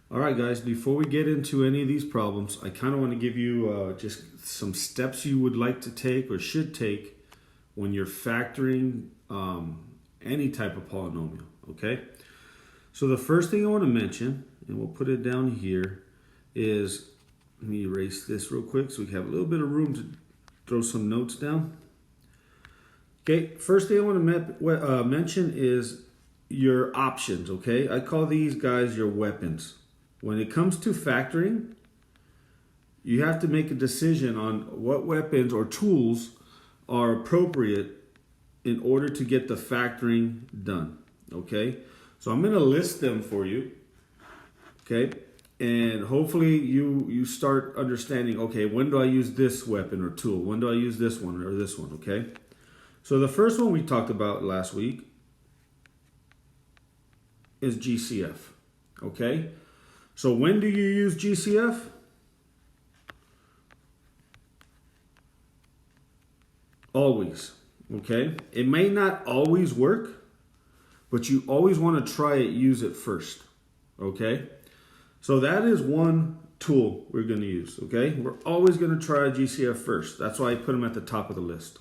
All right, guys, before we get into any of these problems, I kind of want to give you just some steps you would like to take or should take when you're factoring any type of polynomial, okay? So the first thing I want to mention, and we'll put it down here, is, let me erase this real quick so we have a little bit of room to throw some notes down. Okay, first thing I want to mention is your options, okay? I call these guys your weapons. When it comes to factoring, you have to make a decision on what weapons or tools are appropriate in order to get the factoring done, okay? So I'm going to list them for you, okay? And hopefully you start understanding, okay, when do I use this weapon or tool? When do I use this one or this one, okay? So the first one we talked about last week is GCF, okay? So when do you use GCF? Always, okay? It may not always work, but you always want to try it, use it first, okay? So that is one tool we're going to use, okay? We're always going to try GCF first. That's why I put them at the top of the list.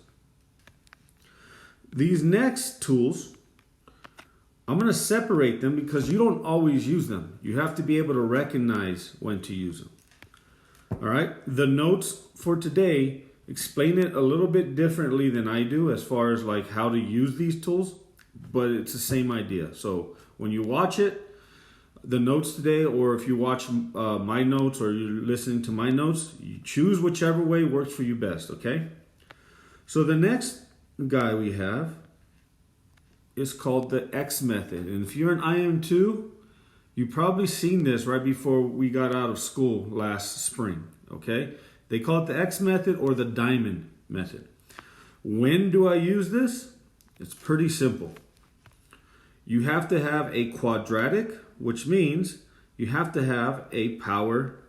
These next tools, I'm going to separate them because you don't always use them. You have to be able to recognize when to use them. All right? The notes for today explain it a little bit differently than I do as far as like how to use these tools, but it's the same idea. So when you watch it, the notes today, or if you watch my notes or you're listening to my notes, you choose whichever way works for you best, okay? So the next guy we have is called the X method. And if you're an Im2, you've probably seen this right before we got out of school last spring, okay? They call it the X method or the diamond method. When do I use this? It's pretty simple. You have to have a quadratic, which means you have to have a power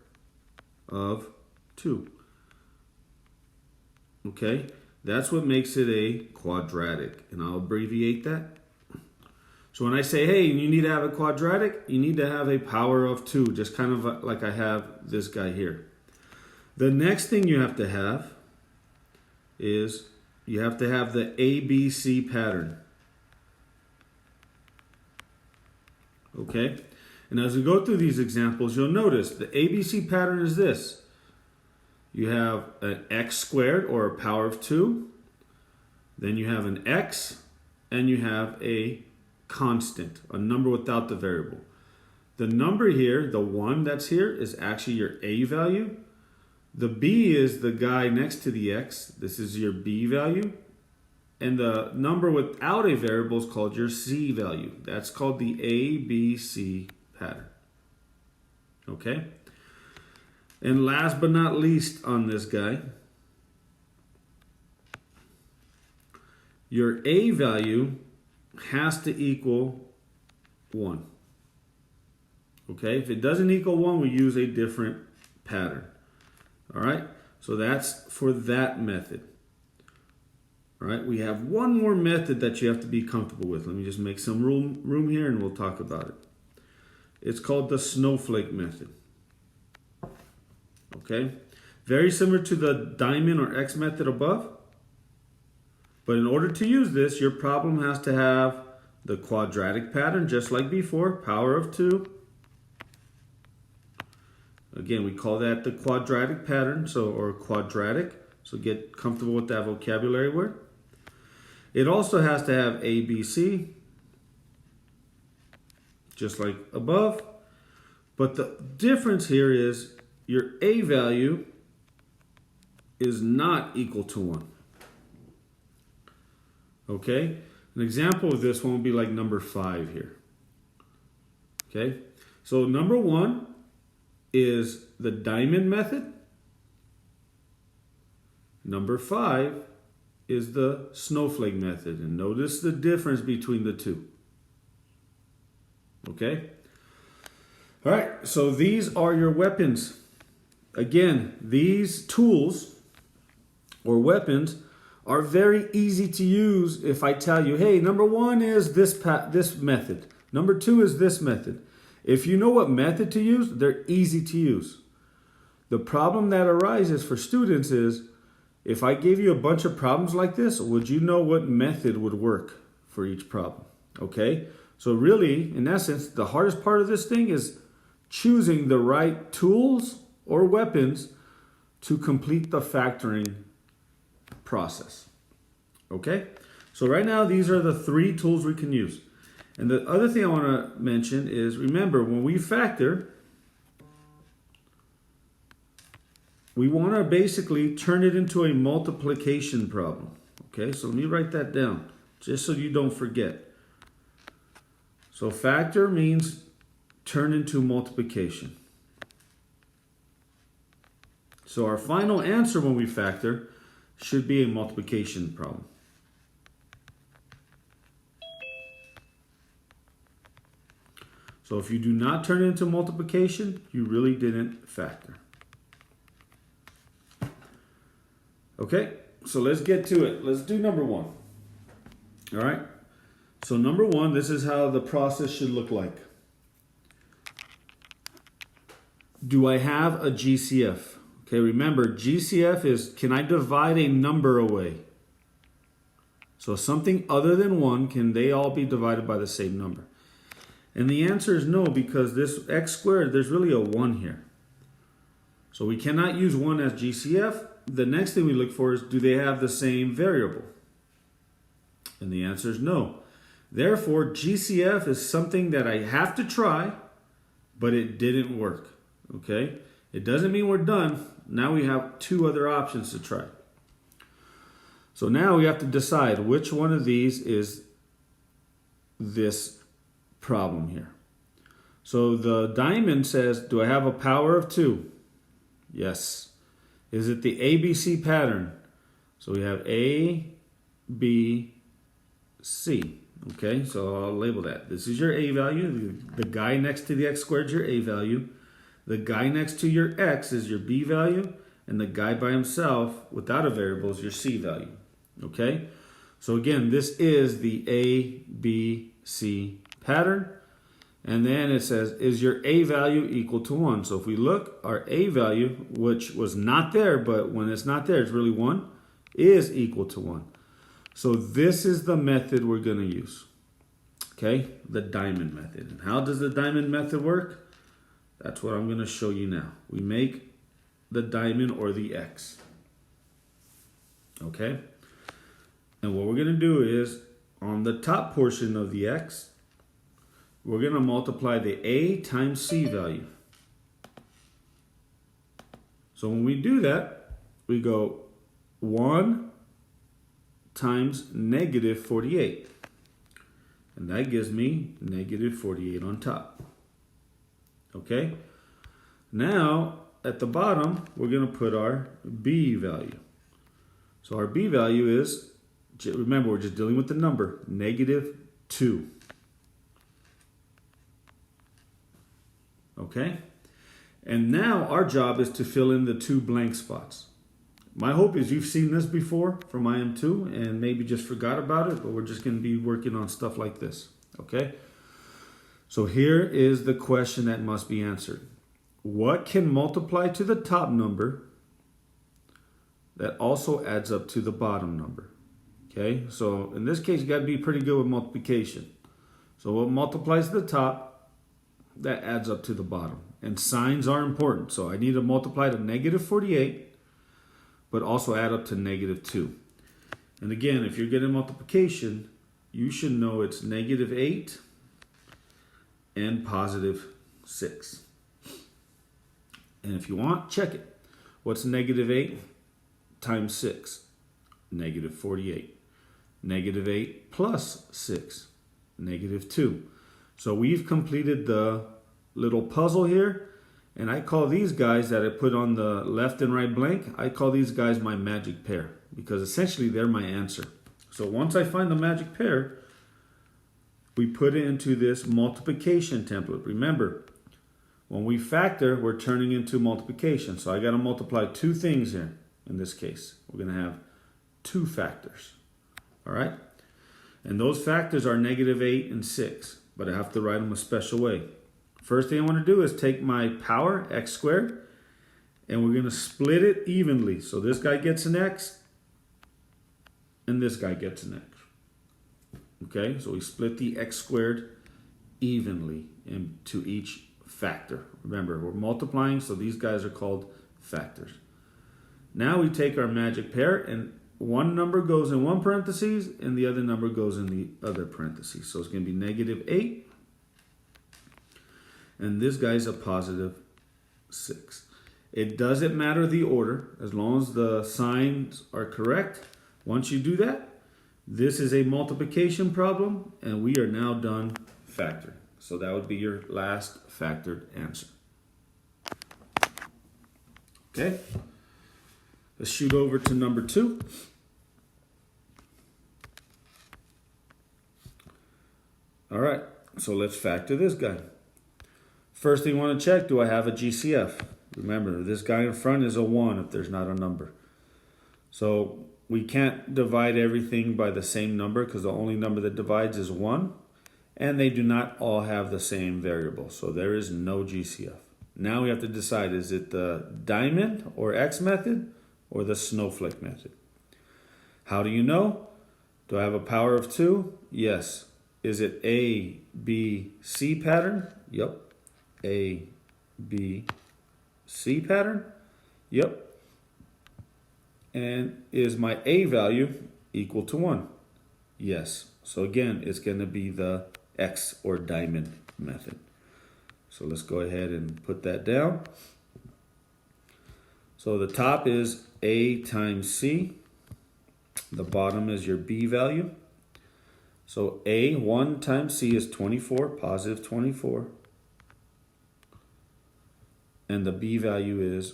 of 2. Okay? That's what makes it a quadratic, and I'll abbreviate that. So when I say, hey, you need to have a quadratic, you need to have a power of 2, just kind of like I have this guy here. The next thing you have to have is you have to have the ABC pattern. Okay? And as we go through these examples, you'll notice the ABC pattern is this. You have an x squared, or a power of 2. Then you have an x, and you have a constant, a number without the variable. The number here, the 1 that's here, is actually your a value. The b is the guy next to the x. This is your b value. And the number without a variable is called your c value. That's called the ABC pattern. Okay? And last but not least on this guy, your a value has to equal 1. Okay? If it doesn't equal 1, we use a different pattern. All right? So that's for that method. All right? We have one more method that you have to be comfortable with. Let me just make some room here and we'll talk about it. It's called the snowflake method. Okay? Very similar to the diamond or X method above. But in order to use this, your problem has to have the quadratic pattern, just like before, power of 2. Again, we call that the quadratic pattern, or quadratic. So get comfortable with that vocabulary word. It also has to have ABC, just like above. But the difference here is your a value is not equal to 1. Okay? An example of this one would be like number 5 here. Okay? So number 1 is the diamond method. Number 5 is the snowflake method. And notice the difference between the two. Okay? All right, so these are your weapons. Again, these tools or weapons are very easy to use if I tell you, hey, number 1 is this method. Number 2 is this method. If you know what method to use, they're easy to use. The problem that arises for students is, if I gave you a bunch of problems like this, would you know what method would work for each problem? Okay? So really, in essence, the hardest part of this thing is choosing the right tools or weapons to complete the factoring process. Okay? So right now, these are the 3 tools we can use. And the other thing I want to mention is, remember, when we factor, we want to basically turn it into a multiplication problem. Okay, so let me write that down, just so you don't forget. So factor means turn into multiplication. So our final answer when we factor should be a multiplication problem. So if you do not turn it into multiplication, you really didn't factor. Okay, so let's get to it. Let's do number 1. All right, so number 1, this is how the process should look like. Do I have a GCF? Okay, remember, GCF is, can I divide a number away? So something other than 1, can they all be divided by the same number? And the answer is no, because this x squared, there's really a 1 here. So we cannot use 1 as GCF. The next thing we look for is, do they have the same variable? And the answer is no. Therefore, GCF is something that I have to try, but it didn't work. Okay? It doesn't mean we're done. Now we have 2 other options to try. So now we have to decide which one of these is this problem here. So the diamond says, do I have a power of 2? Yes. Is it the ABC pattern? So we have A, B, C. Okay, so I'll label that. This is your A value. The guy next to the x squared is your A value. The guy next to your x is your B value. And the guy by himself, without a variable, is your C value. Okay, so again, this is the A, B, C pattern. And then it says, is your A value equal to 1? So if we look, our A value, which was not there, but when it's not there, it's really 1, is equal to 1. So this is the method we're going to use. Okay, the diamond method. And how does the diamond method work? That's what I'm going to show you now. We make the diamond or the X. Okay, and what we're going to do is, on the top portion of the X, we're going to multiply the A times C value. So when we do that, we go 1 times negative 48. And that gives me negative 48 on top. Okay? Now, at the bottom, we're going to put our B value. So our B value is, remember, we're just dealing with the number, negative 2. Okay? And now our job is to fill in the 2 blank spots. My hope is you've seen this before from Im2 and maybe just forgot about it, but we're just going to be working on stuff like this. Okay? So here is the question that must be answered. What can multiply to the top number that also adds up to the bottom number? Okay? So in this case, you got to be pretty good with multiplication. So what multiplies to the top, that adds up to the bottom. And signs are important. So I need to multiply to negative 48, but also add up to negative 2. And again, if you're getting multiplication, you should know it's negative 8 and positive 6. And if you want, check it. What's negative 8 times 6? Negative 48. Negative 8 plus 6. Negative 2. So we've completed the little puzzle here. And I call these guys that I put on the left and right blank, I call these guys my magic pair. Because essentially they're my answer. So once I find the magic pair, we put it into this multiplication template. Remember, when we factor, we're turning into multiplication. So I got to multiply 2 things here in this case. We're going to have 2 factors. All right? And those factors are negative 8 and 6. But I have to write them a special way. First thing I want to do is take my power, x squared, and we're going to split it evenly. So this guy gets an x, and this guy gets an x. Okay, so we split the x squared evenly into each factor. Remember, we're multiplying, so these guys are called factors. Now we take our magic pair, and one number goes in one parenthesis, and the other number goes in the other parenthesis. So it's going to be -8, and this guy's a +6. It doesn't matter the order, as long as the signs are correct. Once you do that, this is a multiplication problem, and we are now done factoring. So that would be your last factored answer. Okay, let's shoot over to number 2. All right, so let's factor this guy. First thing you want to check, do I have a GCF? Remember, this guy in front is a 1 if there's not a number. So we can't divide everything by the same number because the only number that divides is 1. And they do not all have the same variable. So there is no GCF. Now we have to decide, is it the diamond or X method or the snowflake method? How do you know? Do I have a power of 2? Yes. Is it A, B, C pattern? Yep. A, B, C pattern? Yep. And is my A value equal to 1? Yes. So again, it's going to be the X or diamond method. So let's go ahead and put that down. So the top is A times C. The bottom is your B value. So A, 1 times C is 24, +24. And the B value is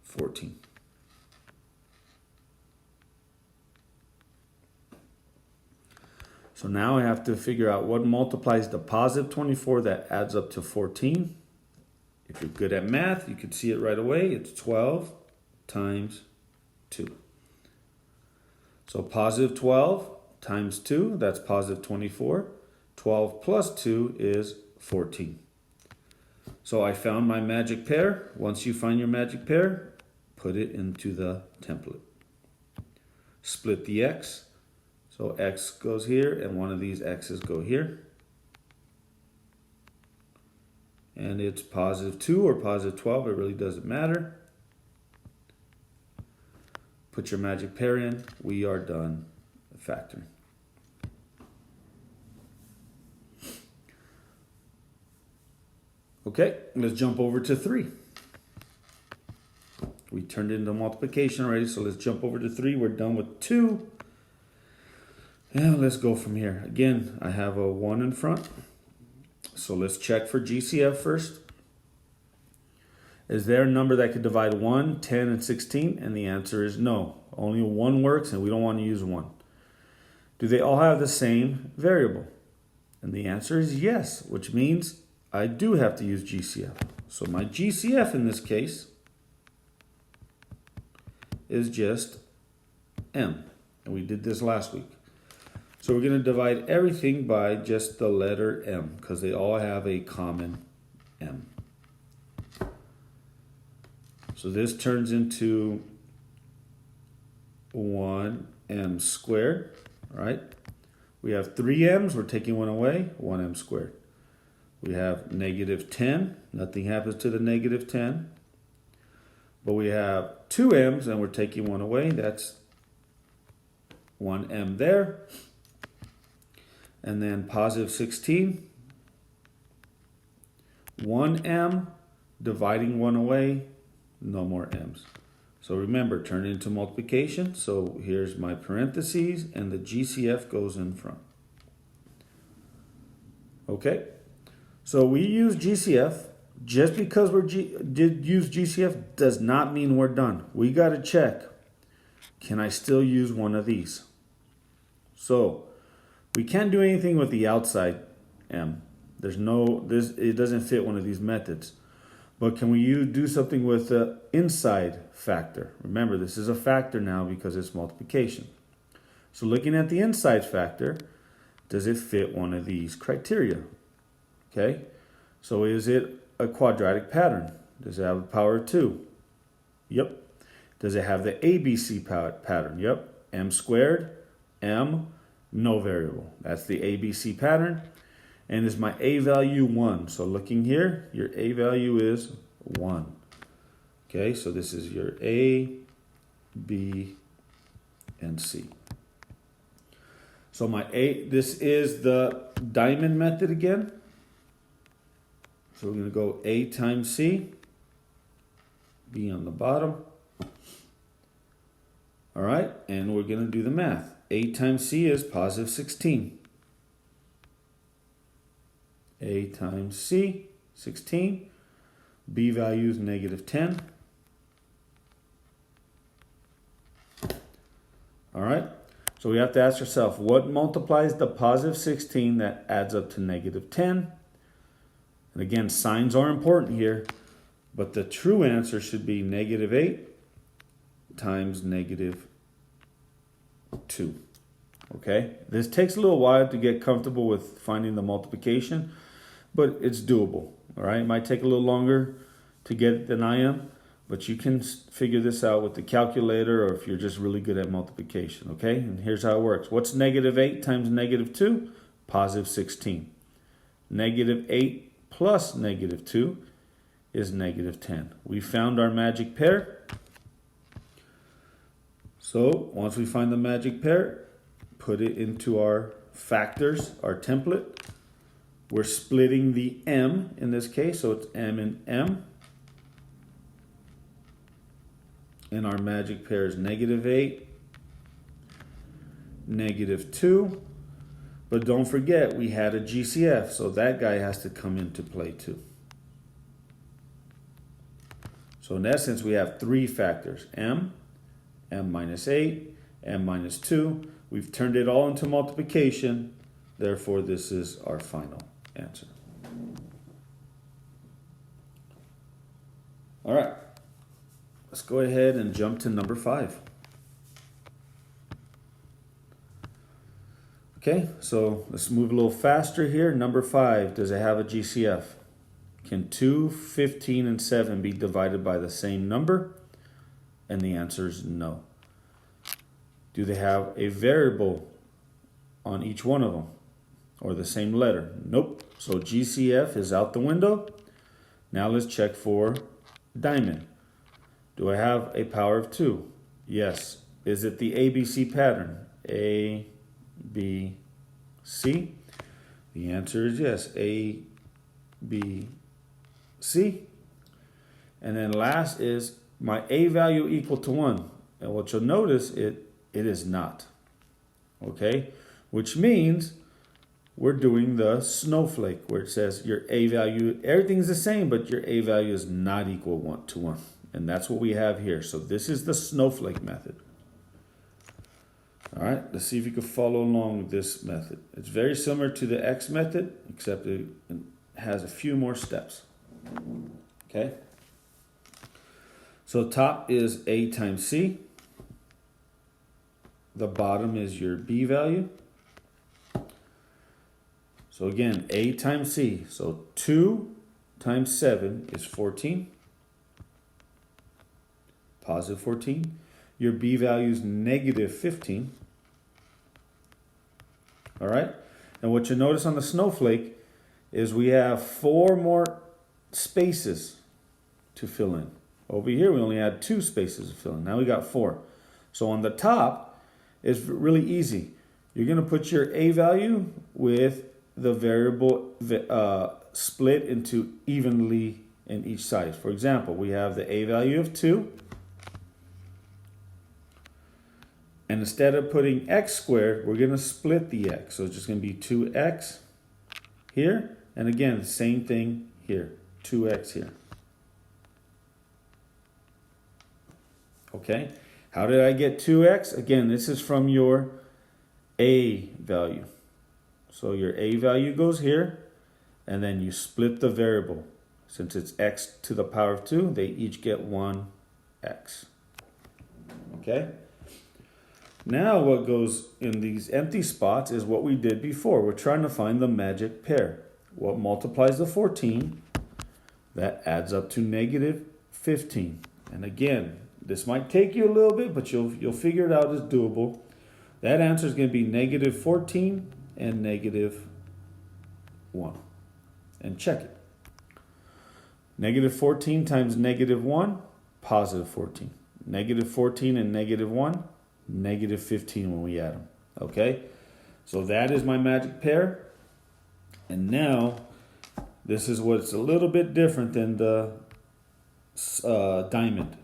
14. So now I have to figure out what multiplies the +24 that adds up to 14. If you're good at math, you can see it right away. It's 12 times 2. So +12 times 2, that's +24. 12 plus 2 is 14. So I found my magic pair. Once you find your magic pair, put it into the template. Split the x. So x goes here, and one of these x's go here. And it's +2 or +12, it really doesn't matter. Put your magic pair in. We are done factoring. Okay, let's jump over to 3. We turned into multiplication already, so let's jump over to 3. We're done with 2. And let's go from here. Again, I have a 1 in front. So let's check for GCF first. Is there a number that could divide 1, 10, and 16? And the answer is no. Only 1 works, and we don't want to use 1. Do they all have the same variable? And the answer is yes, which means I do have to use GCF. So my GCF in this case is just M. And we did this last week. So we're going to divide everything by just the letter M because they all have a common M. So this turns into 1m squared, right? We have 3 m's, we're taking 1 away, 1m squared. We have -10, nothing happens to the -10. But we have 2 m's and we're taking 1 away, that's 1m there. And then +16, 1m, dividing 1 away, no more m's. So remember, turn it into multiplication. So here's my parentheses, and the GCF goes in front. Okay, so we use GCF. Just because we did use GCF does not mean we're done. We got to check, can I still use one of these? So we can't do anything with the outside m. It doesn't fit one of these methods. But can we do something with the inside factor? Remember, this is a factor now because it's multiplication. So looking at the inside factor, does it fit one of these criteria? Okay, So is it a quadratic pattern? Does it have a power of 2? Yep. Does it have the ABC pattern? Yep. M squared, M, no variable. That's the ABC pattern. And is my A value 1? So looking here, your A value is 1. Okay, so this is your A, B, and C. So this is the diamond method again. So we're going to go A times C, B on the bottom. All right, and we're going to do the math. A times C is positive 16. A times C, 16. B value is negative 10. All right, so we have to ask ourselves, what multiplies the positive 16 that adds up to negative 10? And again, signs are important here, but the true answer should be negative 8 times negative 2. Okay, this takes a little while to get comfortable with finding the multiplication, but it's doable. All right, it might take a little longer to get it than I am, but you can figure this out with the calculator, or if you're just really good at multiplication. Okay, and here's how it works. What's negative 8 times negative 2? Positive 16. Negative 8 plus negative 2 is negative 10. We found our magic pair. So once we find the magic pair, put it into our factors, our template. We're splitting the M in this case, so it's M and M. And our magic pair is negative 8, negative 2. But don't forget, we had a GCF, so that guy has to come into play too. So in essence, we have 3 factors: M, M minus 8, M minus 2. We've turned it all into multiplication. Therefore, this is our final answer. All right. Let's go ahead and jump to number 5. Okay, so let's move a little faster here. Number 5, does it have a GCF? Can 2, 15, and 7 be divided by the same number? And the answer is no. Do they have a variable on each one of them? Or the same letter? Nope. So GCF is out the window. Now let's check for diamond. Do I have a power of 2? Yes. Is it the ABC pattern? A, B, C? The answer is yes. A, B, C. And then last is my A value equal to 1. And what you'll notice, it is not. Okay? Which means we're doing the snowflake where it says your A value, everything's the same, but your A value is not equal to 1. And that's what we have here. So this is the snowflake method. All right, let's see if you can follow along with this method. It's very similar to the X method, except it has a few more steps. Okay. So top is A times C. The bottom is your B value. So again, A times C. So 2 times 7 is 14. Positive 14. Your B value is negative 15. All right. And what you notice on the snowflake is we have 4 more spaces to fill in. Over here, we only had 2 spaces to fill in. Now we got 4. So on the top, it's really easy. You're going to put your A value with the variable split into evenly in each side. For example, we have the A value of 2. And instead of putting x squared, we're going to split the x. So it's just going to be 2x here. And again, the same thing here. 2x here. Okay. How did I get 2x? Again, this is from your A value. So your A value goes here. And then you split the variable. Since it's x to the power of 2, they each get 1x. Okay. Now what goes in these empty spots is what we did before. We're trying to find the magic pair. what multiplies the 14? That adds up to negative 15. And again, this might take you a little bit, but you'll figure it out. It's doable. That answer is going to be negative 14 and negative 1. And check it. Negative 14 times negative 1, positive 14. Negative 14 and negative 1, negative 15 when we add them. Okay? So that is my magic pair. And now, this is what's a little bit different than the diamond.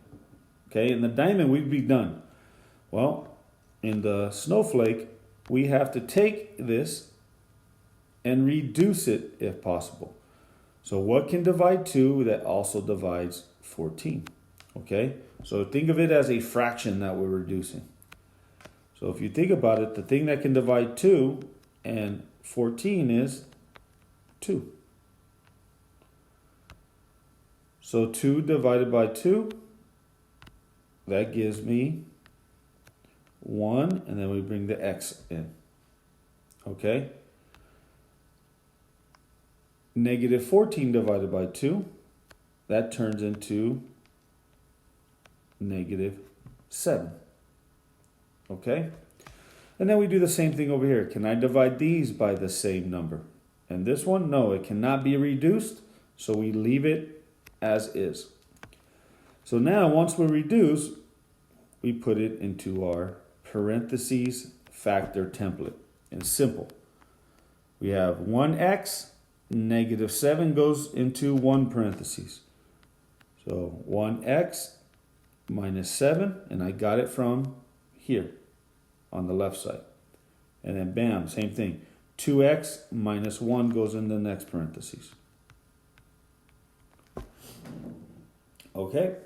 Okay? In the diamond, we'd be done. Well, in the snowflake, we have to take this and reduce it if possible. So what can divide 2 that also divides 14? Okay? So think of it as a fraction that we're reducing. So if you think about it, the thing that can divide 2 and 14 is 2. So 2 divided by 2, that gives me 1, and then we bring the x in. Okay? Negative 14 divided by 2, that turns into negative 7. Okay? And then we do the same thing over here. Can I divide these by the same number? And this one, no, it cannot be reduced, so we leave it as is. So now, once we reduce, we put it into our parentheses factor template. And simple. We have 1x, negative 7 goes into 1 parentheses. So 1x minus 7, and I got it from here on the left side. And then bam, same thing. 2x minus 1 goes in the next parentheses. Okay?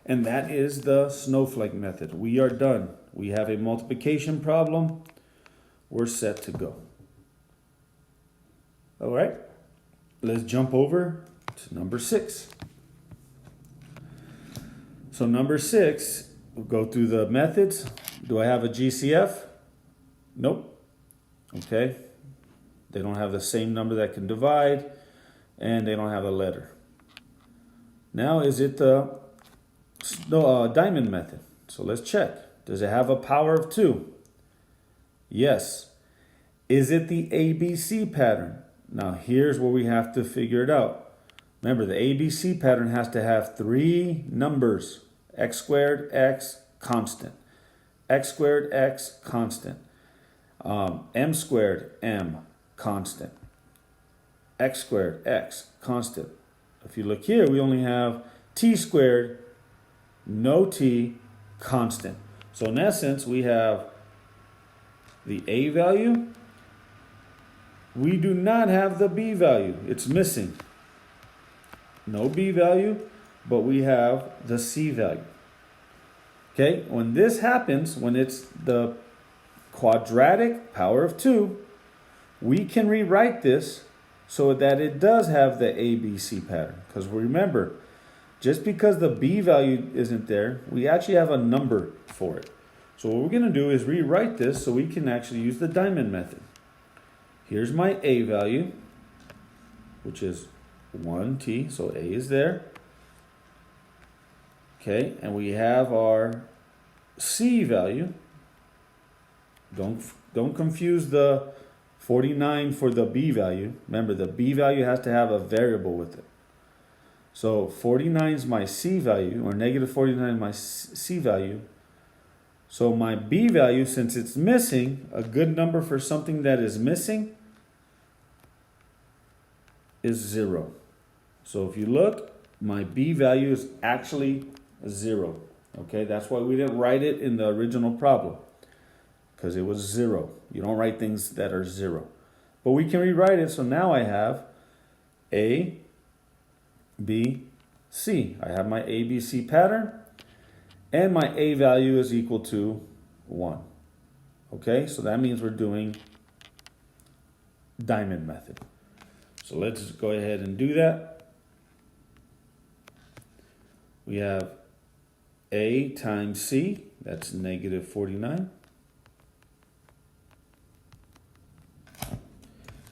And that is the snowflake method. We are done. We have a multiplication problem. We're set to go. All right? Let's jump over to number 6. So number 6, we'll go through the methods. Do I have a GCF? Nope. Okay. They don't have the same number that can divide, and they don't have a letter. Now, is it the diamond method? So let's check. Does it have a power of 2? Yes. Is it the ABC pattern? Now, here's where we have to figure it out. Remember, the ABC pattern has to have 3 numbers. X squared, X, constant. X squared, X, constant. M squared, M, constant. X squared, X, constant. If you look here, we only have T squared, no T, constant. So in essence, we have the A value. We do not have the B value. It's missing. No B value, but we have the C value. Okay, when this happens, when it's the quadratic power of 2, we can rewrite this so that it does have the ABC pattern. Because remember, just because the B value isn't there, we actually have a number for it. So what we're going to do is rewrite this so we can actually use the diamond method. Here's my A value, which is 1t, so A is there. Okay, and we have our C value. Don't confuse the 49 for the B value. Remember, the B value has to have a variable with it. So 49 is my C value, or negative 49 is my C value. So my B value, since it's missing, a good number for something that is missing is 0. So if you look, my B value is actually 0. Okay, that's why we didn't write it in the original problem, because it was 0. You don't write things that are 0. But we can rewrite it, so now I have A, B, C. I have my ABC pattern, and my A value is equal to 1. Okay, so that means we're doing diamond method. So let's go ahead and do that. We have A times C, that's negative 49.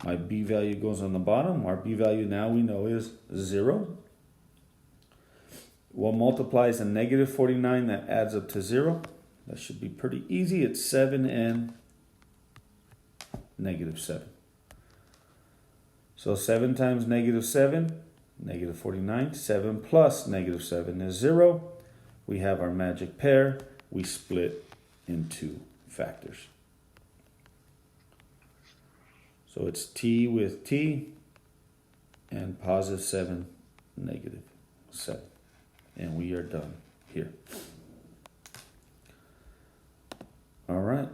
My b value goes on the bottom. Our b value now we know is 0. What multiplies a negative 49 that adds up to 0? That should be pretty easy. It's 7 and negative 7. So 7 times negative 7, negative 49. 7 plus negative 7 is 0. We have our magic pair. We split into factors. So it's t with t and positive 7, negative 7. And we are done here. All right.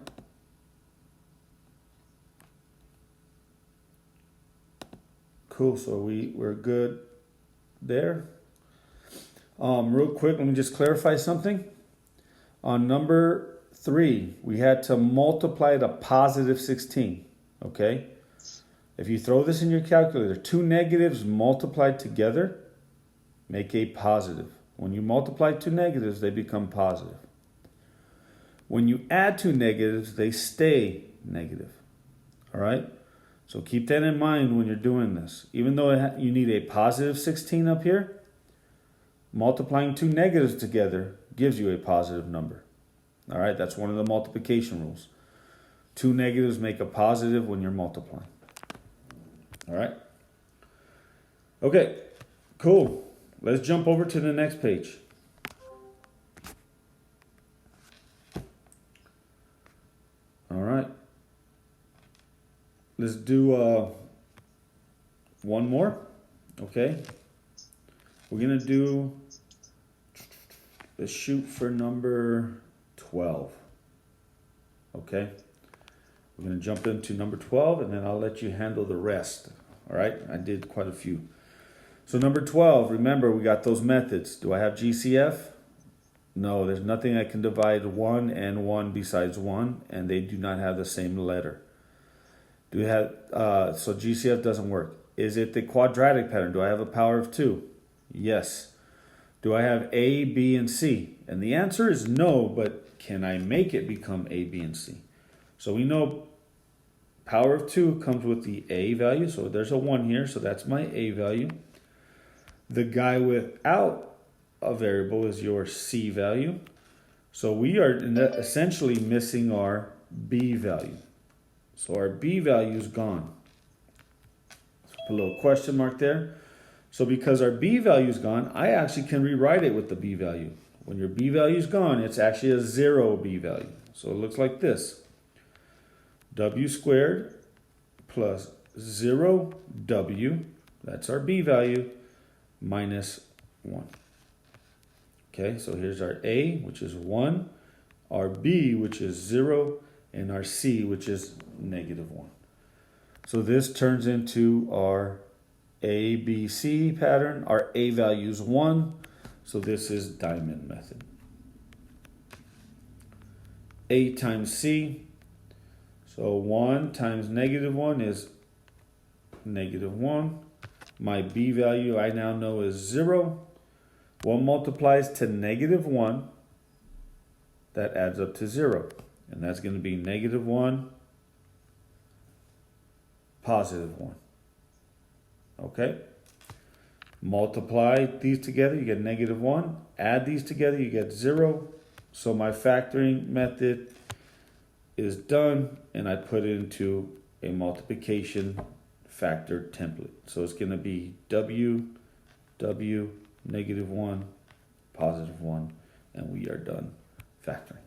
Cool, so we're good there. Real quick, let me just clarify something. On number 3, we had to multiply to positive 16, okay? If you throw this in your calculator, 2 negatives multiplied together make a positive. When you multiply 2 negatives, they become positive. When you add 2 negatives, they stay negative. All right? So keep that in mind when you're doing this. Even though you need a positive 16 up here, multiplying 2 negatives together gives you a positive number. All right? That's one of the multiplication rules. 2 negatives make a positive when you're multiplying. All right? Okay, cool. Let's jump over to the next page. All right. Let's do one more. Okay. We're going to do, let's shoot for number 12. Okay. We're going to jump into number 12 and then I'll let you handle the rest. All right. I did quite a few. So number 12, remember we got those methods. Do I have GCF? No, there's nothing I can divide 1 and 1 besides 1, and they do not have the same letter. Do we have, so GCF doesn't work. Is it the quadratic pattern? Do I have a power of 2? Yes. Do I have A, B, and C? And the answer is no, but can I make it become A, B, and C? So we know power of 2 comes with the A value, so there's a 1 here, so that's my A value. The guy without a variable is your C value. So we are essentially missing our B value. So our B value is gone. Let's put a little question mark there. So because our B value is gone, I actually can rewrite it with the B value. When your B value is gone, it's actually a 0 B value. So it looks like this. W squared plus 0W, that's our B value, minus 1. Okay, so here's our A, which is 1, our B, which is 0, and our C, which is negative 1. So this turns into our A, B, C pattern. Our A value is 1, so this is diamond method. A times C, so 1 times negative 1 is negative 1. My B value I now know is 0. 1 multiplies to negative 1. That adds up to 0. And that's going to be negative 1, positive 1. Okay? Multiply these together, you get negative 1. Add these together, you get 0. So my factoring method is done, and I put it into a multiplication factor template. So it's going to be W, W, negative 1, positive 1, and we are done factoring.